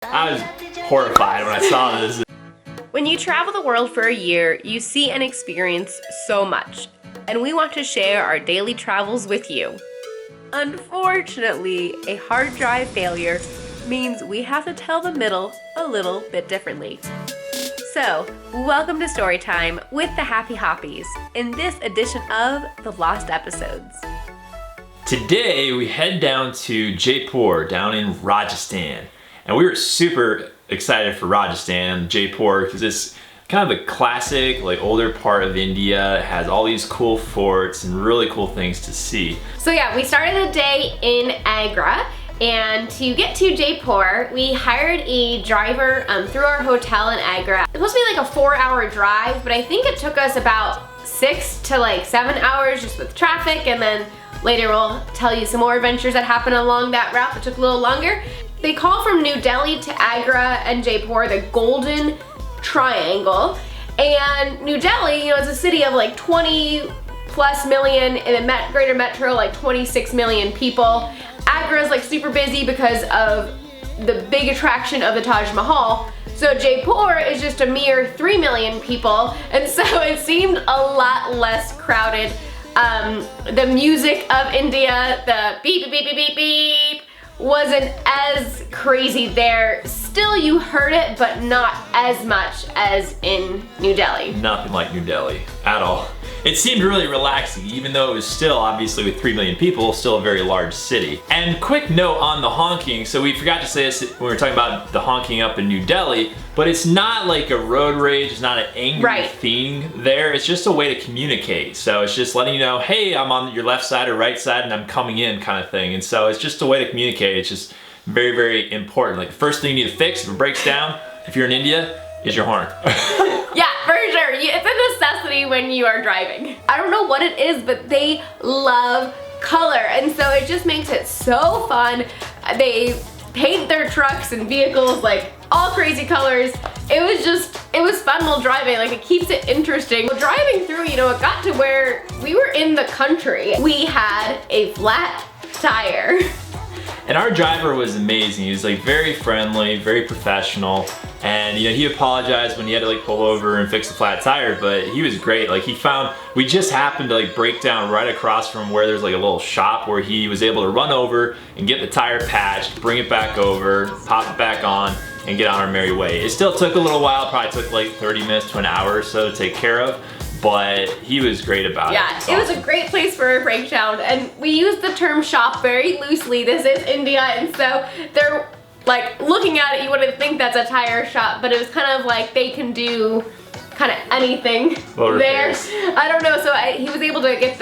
I was horrified when I saw this. When you travel the world for a year, you see and experience so much, and we want to share our daily travels with you. Unfortunately, a hard drive failure means we have to tell the middle a little bit differently. So, welcome to Storytime with the Happy Hoppies in this edition of The Lost Episodes. Today we head down to Jaipur, down in Rajasthan. And we were super excited for Rajasthan, Jaipur, because it's kind of a classic, like older part of India. It has all these cool forts and really cool things to see. So yeah, we started the day in Agra, and to get to Jaipur, we hired a driver through our hotel in Agra. It was supposed to be like a 4-hour drive, but I think it took us about 6 to 7 hours just with traffic, and then later we'll tell you some more adventures that happened along that route that took a little longer. They call from New Delhi to Agra and Jaipur the Golden Triangle. And New Delhi, is a city of 20+ million, and the greater metro 26 million people. Agra is super busy because of the big attraction of the Taj Mahal. So Jaipur is just a mere 3 million people, and so it seemed a lot less crowded. The music of India, the beep, beep, beep, beep, beep, wasn't as crazy there. Still, you heard it, but not as much as in New Delhi. Nothing like New Delhi at all. It seemed really relaxing, even though it was still, obviously with 3 million people, still a very large city. And quick note on the honking, so we forgot to say this when we were talking about the honking up in New Delhi, but it's not like a road rage, it's not an angry thing there, it's just a way to communicate. So it's just letting you know, hey, I'm on your left side or right side and I'm coming in kind of thing. And so it's just a way to communicate. It's just very, very important. The first thing you need to fix if it breaks down, if you're in India, is your horn. Yeah, for sure. It's a necessity when you are driving. I don't know what it is, but they love color, and so it just makes it so fun. They paint their trucks and vehicles all crazy colors. It was fun while driving. It keeps it interesting. Driving through, it got to where we were in the country. We had a flat tire. And our driver was amazing. He was very friendly, very professional. And he apologized when he had to pull over and fix the flat tire, but he was great. We just happened to break down right across from where there's a little shop where he was able to run over and get the tire patched, bring it back over, pop it back on, and get on our merry way. It still took a little while, probably took 30 minutes to an hour or so to take care of, but he was great about it. Yeah, it was a great place for a breakdown, and we use the term shop very loosely. This is India, and so they're looking at it, you wouldn't think that's a tire shop, but it was kind of they can do kind of anything there. I don't know, so he was able to get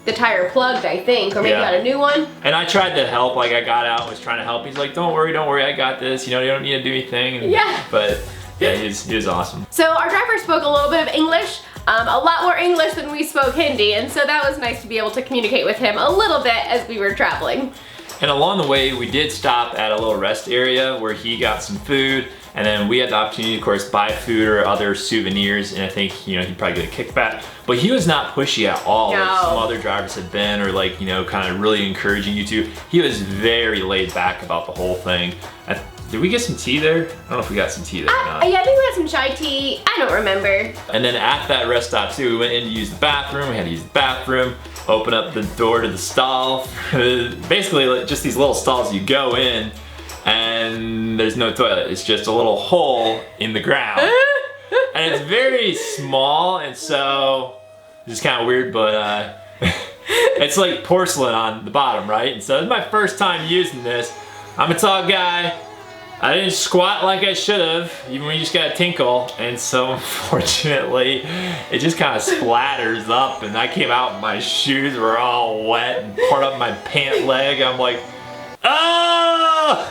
the tire plugged, I think, or maybe got a new one. And I tried to help, I got out and was trying to help. He's like, don't worry, I got this, you don't need to do anything. And, yeah. But yeah, he was awesome. So our driver spoke a little bit of English, a lot more English than we spoke Hindi, and so that was nice to be able to communicate with him a little bit as we were traveling. And along the way, we did stop at a little rest area where he got some food, and then we had the opportunity, of course, buy food or other souvenirs, and I think, he'd probably get a kickback. But he was not pushy at all, no. Like some other drivers had been, or kind of really encouraging you to. He was very laid back about the whole thing. Did we get some tea there? I don't know if we got some tea there or not. Yeah, I think we had some chai tea. I don't remember. And then at that rest stop too, we went in to use the bathroom. We had to use the bathroom, open up the door to the stall. Basically, just these little stalls. You go in, and there's no toilet. It's just a little hole in the ground. And it's very small, and so it's kind of weird, but it's like porcelain on the bottom, right? And so it's my first time using this. I'm a tall guy. I didn't squat like I should have, even when you just gotta tinkle, and so unfortunately, it just kind of splatters up, and I came out and my shoes were all wet and part up my pant leg. I'm like, oh,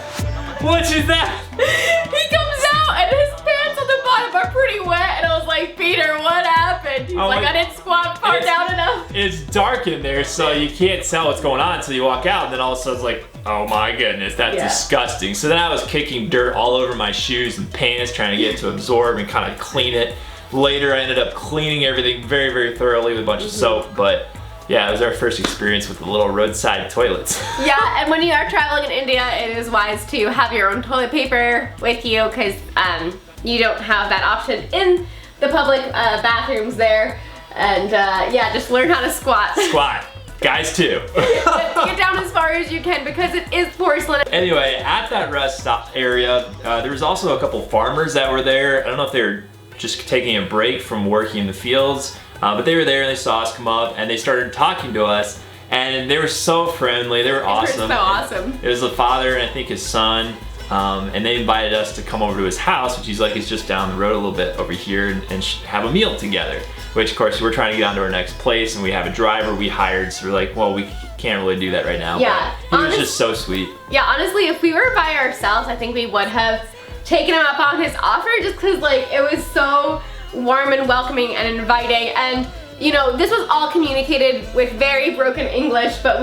what is that? He comes out and his pants on the bottom are pretty wet, and I was like, Peter, what happened? He's like, I didn't squat far down enough. It's dark in there, so you can't tell what's going on until you walk out, and then all of a sudden it's like, oh my goodness, that's disgusting. So then I was kicking dirt all over my shoes and pants, trying to get it to absorb and kind of clean it. Later I ended up cleaning everything very, very thoroughly with a bunch of soap, but Yeah, it was our first experience with the little roadside toilets. Yeah, and when you are traveling in India, it is wise to have your own toilet paper with you because you don't have that option in the public bathrooms there. And yeah, just learn how to squat. Squat. Guys too. Get down as far as you can because it is porcelain. Anyway, at that rest stop area, there was also a couple farmers that were there. I don't know if they were just taking a break from working in the fields, but they were there and they saw us come up and they started talking to us. And they were so friendly. They were awesome. They were so awesome. It was the father and I think his son. And they invited us to come over to his house, which he's like, is just down the road a little bit over here and have a meal together. Which of course we're trying to get on to our next place and we have a driver we hired. So we're like, well, we can't really do that right now. Yeah. But he was just so sweet. Yeah, honestly, if we were by ourselves, I think we would have taken him up on his offer just cause like it was so warm and welcoming and inviting. And you know, this was all communicated with very broken English, but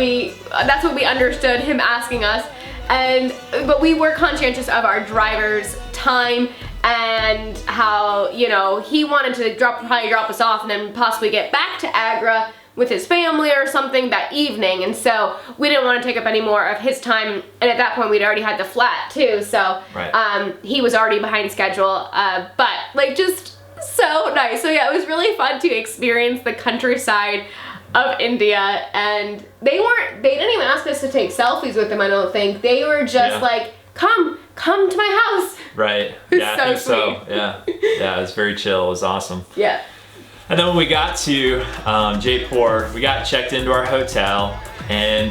that's what we understood him asking us. But we were conscientious of our driver's time and how, you know, he wanted to probably drop us off and then possibly get back to Agra with his family or something that evening. And so we didn't want to take up any more of his time. And at that point we'd already had the flat too. So right. He was already behind schedule, but like just so nice. So yeah, it was really fun to experience the countryside of India, and they didn't even ask us to take selfies with them, I don't think. They were just like, come to my house. Right. Yeah, I think so. Yeah. Yeah, it was very chill. It was awesome. Yeah. And then when we got to Jaipur, we got checked into our hotel and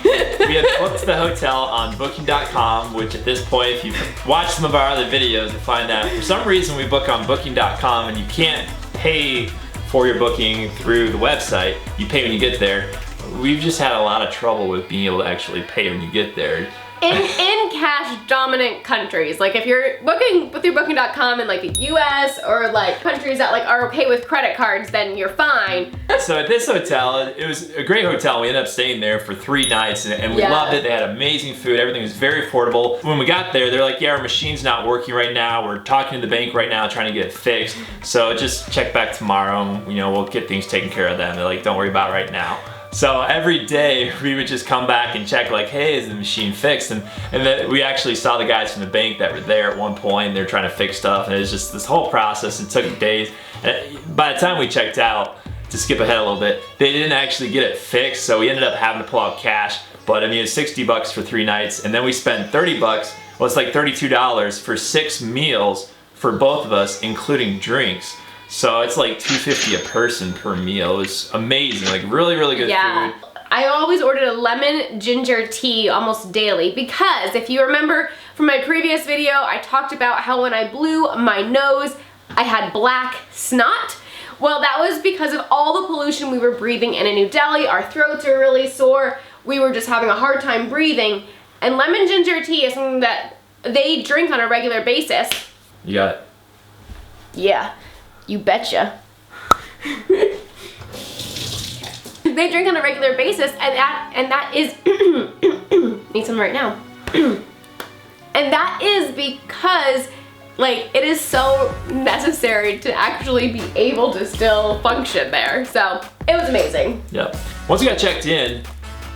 we had booked the hotel on booking.com, which at this point, if you've watched some of our other videos, you'll find that for some reason we book on booking.com and you can't pay for your booking through the website. You pay when you get there. We've just had a lot of trouble with being able to actually pay when you get there. In cash dominant countries, like if you're booking through booking.com in like the US or like countries that like are okay with credit cards, then you're fine. So at this hotel, it was a great hotel. We ended up staying there for 3 nights and we loved it. They had amazing food. Everything was very affordable. When we got there, they're like, yeah, our machine's not working right now. We're talking to the bank right now, trying to get it fixed. So just check back tomorrow and, you know, we'll get things taken care of then. They're like, don't worry about it right now. So every day we would just come back and check like, hey, is the machine fixed? And then we actually saw the guys from the bank that were there at one point. They're trying to fix stuff and it was just this whole process. It took days. And by the time we checked out, to skip ahead a little bit, they didn't actually get it fixed. So we ended up having to pull out cash. But I mean, it's $60 for 3 nights. And then we spent $30, well, it's like $32 for 6 meals for both of us, including drinks. So it's like $2.50 a person per meal. It was amazing, like really, really good food. I always ordered a lemon ginger tea almost daily because if you remember from my previous video, I talked about how when I blew my nose, I had black snot. Well, that was because of all the pollution we were breathing in New Delhi. Our throats are really sore. We were just having a hard time breathing. And lemon ginger tea is something that they drink on a regular basis. You got it. Yeah. You betcha. They drink on a regular basis, and that is need some right now. And that is because like it is so necessary to actually be able to still function there. So it was amazing. Yep. Once we got checked in,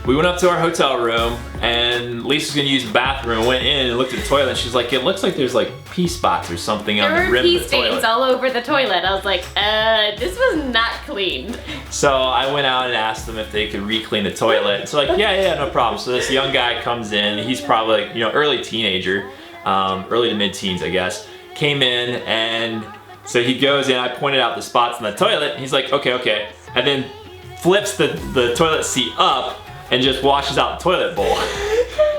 we went up to our hotel room and Lisa's gonna use the bathroom. Went in and looked at the toilet and she's like, it looks like there's like pee spots or something on the rim of the toilet. There were pee stains all over the toilet. I was like, this was not cleaned. So I went out and asked them if they could re-clean the toilet. So like, yeah, no problem. So this young guy comes in, he's probably like, you know, early teenager, early to mid-teens, I guess. Came in and so he goes in, I pointed out the spots in the toilet, and he's like, okay. And then flips the toilet seat up and just washes out the toilet bowl.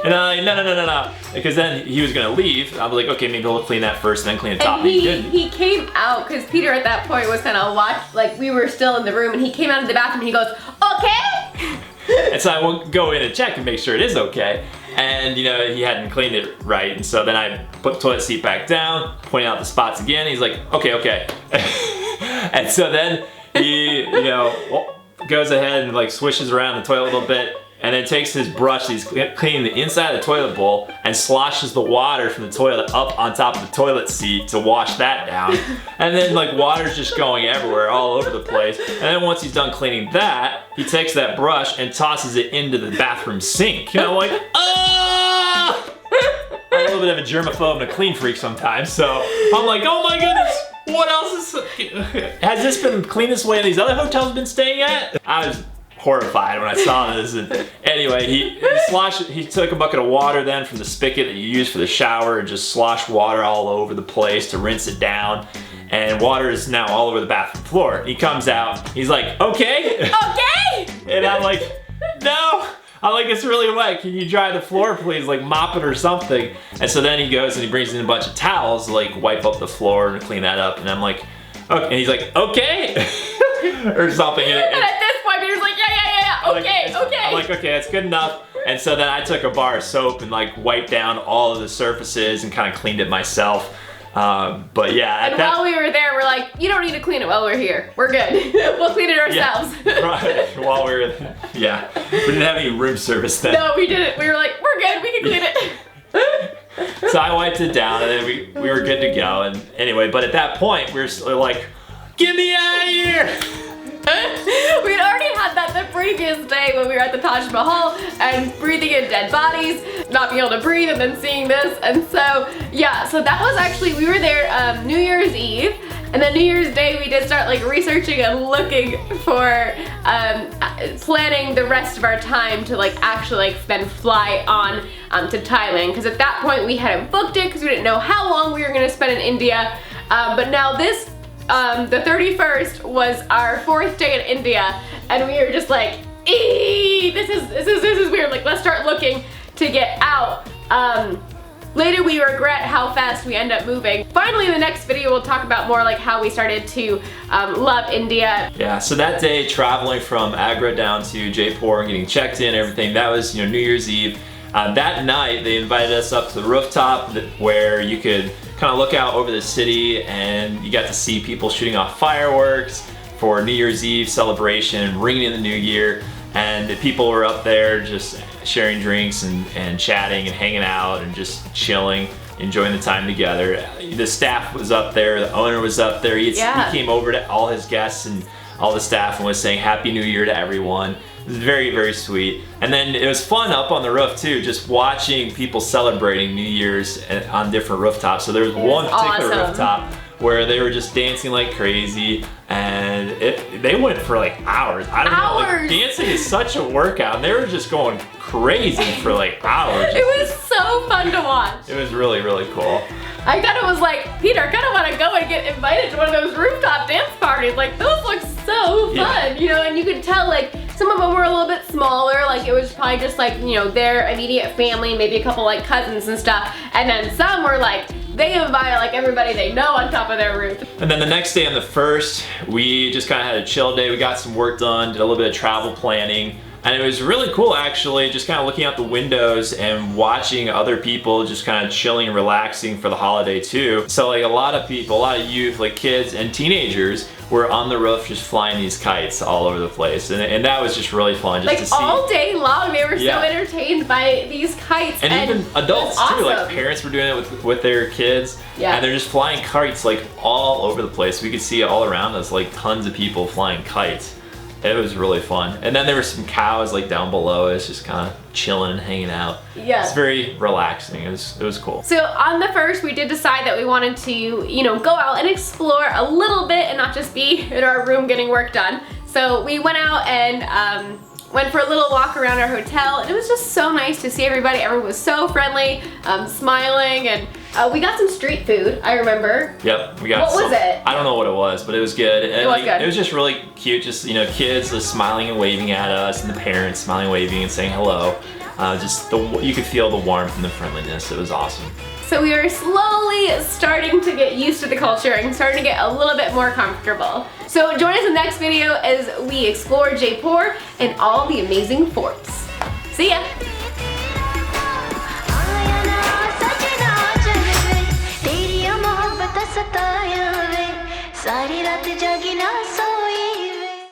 And I'm like, no. Because then he was gonna leave. I was like, okay, maybe we'll clean that first and then clean the top. And he didn't. He came out, because Peter at that point was kind of like we were still in the room, and he came out of the bathroom and he goes, okay? And so I will go in and check and make sure it is okay. And you know, he hadn't cleaned it right. And so then I put the toilet seat back down, pointing out the spots again. He's like, okay. And so then he, you know, goes ahead and like swishes around the toilet a little bit, and then takes his brush, he's cleaning the inside of the toilet bowl, and sloshes the water from the toilet up on top of the toilet seat to wash that down. And then like water's just going everywhere, all over the place. And then once he's done cleaning that, he takes that brush and tosses it into the bathroom sink. You know, like, ah! I'm a little bit of a germaphobe and a clean freak sometimes, so I'm like, oh my goodness, what else has this been cleaned this way in these other hotels I've been staying at? I was horrified when I saw this. And anyway, he took a bucket of water then from the spigot that you use for the shower and just sloshed water all over the place to rinse it down. And water is now all over the bathroom floor. He comes out, he's like, okay? Okay! And I'm like, no. I'm like, it's really wet. Can you dry the floor, please? Like, mop it or something. And so then he goes and he brings in a bunch of towels to like wipe up the floor and clean that up. And I'm like, okay. And he's like, okay, or something. And at this point, Peter's like, yeah, okay, okay. I'm like, okay, that's good enough. And so then I took a bar of soap and like wiped down all of the surfaces and kind of cleaned it myself. But yeah. And while we were there, we're like, you don't need to clean it while we're here. We're good. We'll clean it ourselves. Yeah, right. While we were there. Yeah. We didn't have any room service then. No, we didn't. We were like, we're good. We can clean it. So I wiped it down and then we were good to go. And anyway, but at that point, we were still like, get me out of here. We had already had that the previous day when we were at the Taj Mahal and breathing in dead bodies, not being able to breathe, and then seeing this. And so, yeah, so that was actually, we were there New Year's Eve, and then New Year's Day we did start like researching and looking for planning the rest of our time to like actually like then fly on to Thailand, because at that point we hadn't booked it because we didn't know how long we were going to spend in India. But now this the 31st was our 4th day in India, and we were just like, eee, this is weird. Like, let's start looking to get out. Later we regret how fast we end up moving. Finally, in the next video, we'll talk about more like how we started to love India. Yeah, so that day, traveling from Agra down to Jaipur and getting checked in, everything, that was, you know, New Year's Eve. That night, they invited us up to the rooftop where you could kind of look out over the city, and you got to see people shooting off fireworks for New Year's Eve celebration and ringing in the new year. And the people were up there just sharing drinks and chatting and hanging out and just chilling, enjoying the time together. The staff was up there, the owner was up there. He came over to all his guests and all the staff and was saying Happy New Year to everyone. It was very, very sweet. And then it was fun up on the roof too, just watching people celebrating New Year's on different rooftops. So there was one particular rooftop where they were just dancing like crazy, and they went for like hours. I don't know, like dancing is such a workout, and they were just going crazy for like hours. It was so fun to watch. It was really, really cool. I kind of was like, Peter, I kind of want to go and get invited to one of those rooftop dance parties. Like, those look so fun, you know, and you could tell like some of them were a little bit smaller, like it was probably just like, you know, their immediate family, maybe a couple like cousins and stuff, and then some were like, they invited like everybody they know on top of their roof. And then the next day on the 1st, we just kind of had a chill day. We got some work done, did a little bit of travel planning. And it was really cool actually, just kind of looking out the windows and watching other people just kind of chilling and relaxing for the holiday too. So like a lot of people, a lot of youth, like kids and teenagers were on the roof just flying these kites all over the place. And that was just really fun just like to see. All day long they were so entertained by these kites. And even adults too, like parents were doing it with their kids. Yeah. And they're just flying kites like all over the place. We could see it all around us, like tons of people flying kites. It was really fun. And then there were some cows like down below us just kind of chilling and hanging out. Yeah. It's very relaxing. It was cool. So on the 1st, we did decide that we wanted to, you know, go out and explore a little bit and not just be in our room getting work done. So we went out and went for a little walk around our hotel, and it was just so nice to see everybody. Everyone was so friendly, smiling, and we got some street food, I remember. Yep, we got What was it? I don't know what it was, but it was good. And it was good. It was just really cute, just, you know, kids just smiling and waving at us, and the parents smiling and waving and saying hello. You could feel the warmth and the friendliness. It was awesome. So we were slowly starting to get used to the culture and starting to get a little bit more comfortable. So join us in the next video as we explore Jaipur and all the amazing forts. See ya!